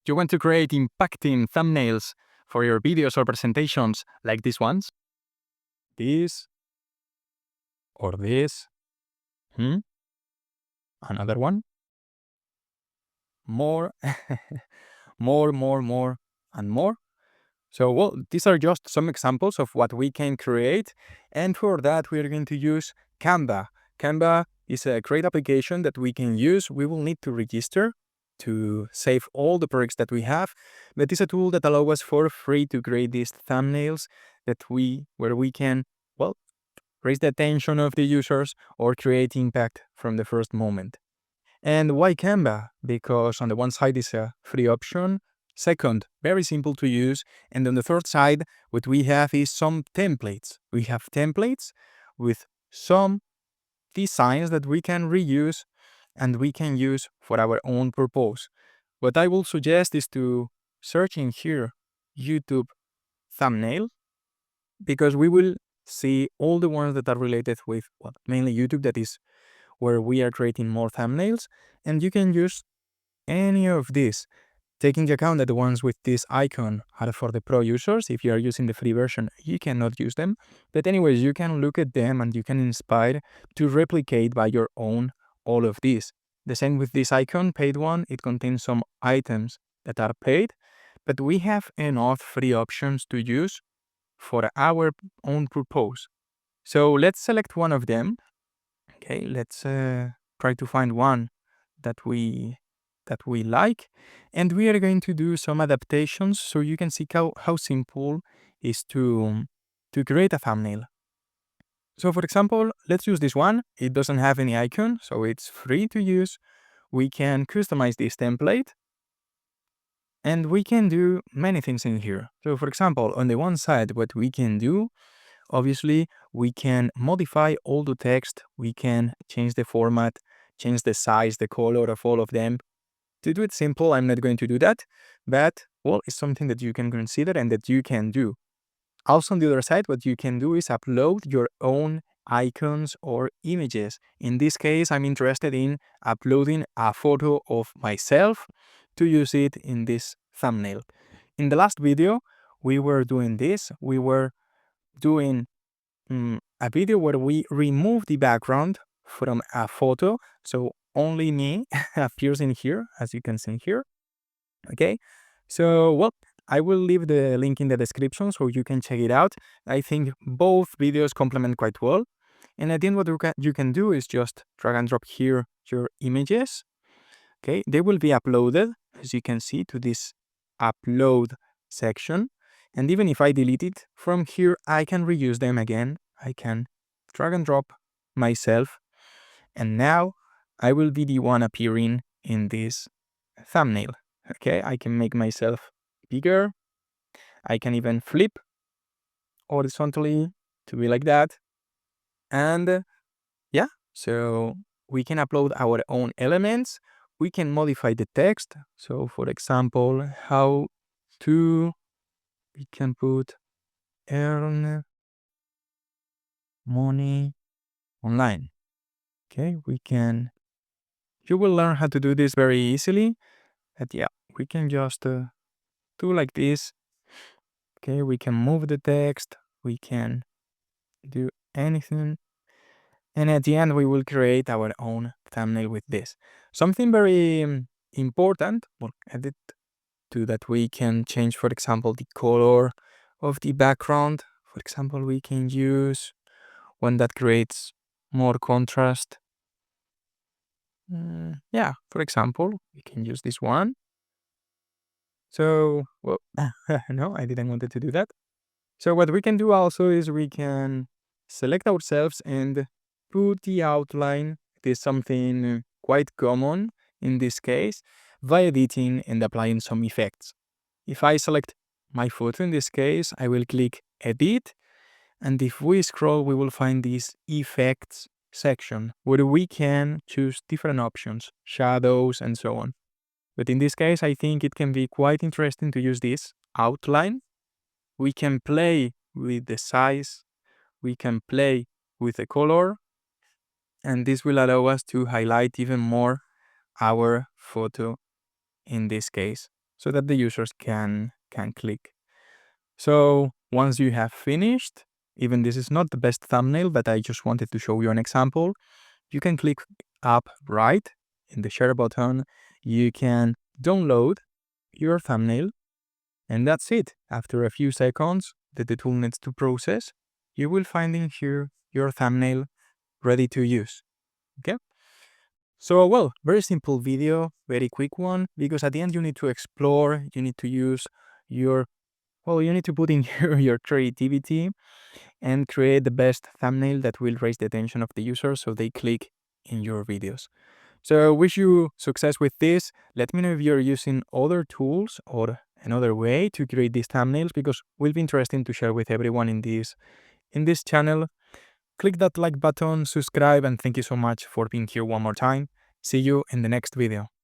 You want to create impacting thumbnails for your videos or presentations like these ones? This or this? Another one? More, more, and more. So, well, these are just some examples of what we can create. And for that, we are going to use Canva. Canva is a great application that we can use. We will need to register to save all the projects that we have, but it's a tool that allows us for free to create these thumbnails where we can, well, raise the attention of the users or create impact from the first moment. And why Canva? Because on the one side it's a free option. Second, very simple to use. And on the third side, what we have is some templates. We have templates with some designs that we can reuse and we can use for our own purpose. What I will suggest is to search in here YouTube thumbnail, because we will see all the ones that are related with, well, mainly YouTube, that is where we are creating more thumbnails, and you can use any of these, taking into account that the ones with this icon are for the pro users. If you are using the free version, you cannot use them. But anyways, you can look at them and you can inspire to replicate by your own all of these. The same with this icon, paid one, it contains some items that are paid, but we have enough free options to use for our own purpose. So let's select one of them. Okay, let's try to find one that we like, and we are going to do some adaptations so you can see how simple it is to create a thumbnail. So for example, let's use this one. It doesn't have any icon, so it's free to use. We can customize this template and we can do many things in here. So for example, on the one side, what we can do, obviously, we can modify all the text. We can change the format, change the size, the color of all of them. To do it simple, I'm not going to do that, but, well, it's something that you can consider and that you can do. Also, on the other side, what you can do is upload your own icons or images. In this case, I'm interested in uploading a photo of myself to use it in this thumbnail. In the last video, we were doing this. We were doing a video where we remove the background from a photo, so only me appears in here, as you can see here. Okay, so, well, I will leave the link in the description so you can check it out. I think both videos complement quite well. And at the end, what you can do is just drag and drop here your images. Okay, they will be uploaded, as you can see, to this upload section. And even if I delete it from here, I can reuse them again. I can drag and drop myself. And now I will be the one appearing in this thumbnail. Okay, I can make myself bigger. I can even flip horizontally to be like that. And yeah, so we can upload our own elements. We can modify the text. So for example, how to, we can put earn money online. Okay, you will learn how to do this very easily. But yeah, we can just do like this. Okay, we can move the text. We can do anything. And at the end, we will create our own thumbnail with this. Something very important, well, added to that, we can change, for example, the color of the background. For example, we can use one that creates more contrast. Yeah, for example, we can use this one. So, well, no, I didn't want to do that. So what we can do also is we can select ourselves and put the outline. It is something quite common in this case by editing and applying some effects. If I select my photo in this case, I will click Edit, and if we scroll, we will find this Effects section where we can choose different options, shadows, and so on. But in this case, I think it can be quite interesting to use this outline. We can play with the size, we can play with the color, and this will allow us to highlight even more our photo in this case. so that the users can click. So once you have finished, even this is not the best thumbnail, but I just wanted to show you an example, you can click up right in the share button. You can download your thumbnail, and that's it. After a few seconds that the tool needs to process, you will find in here your thumbnail ready to use. Okay? So, well, very simple video, very quick one, because at the end you need to explore, you need to use your, well, you need to put in your creativity and create the best thumbnail that will raise the attention of the user so they click in your videos. So wish you success with this. Let me know if you're using other tools or another way to create these thumbnails, because it will be interesting to share with everyone in this channel. Click that like button, subscribe, and thank you so much for being here one more time. See you in the next video.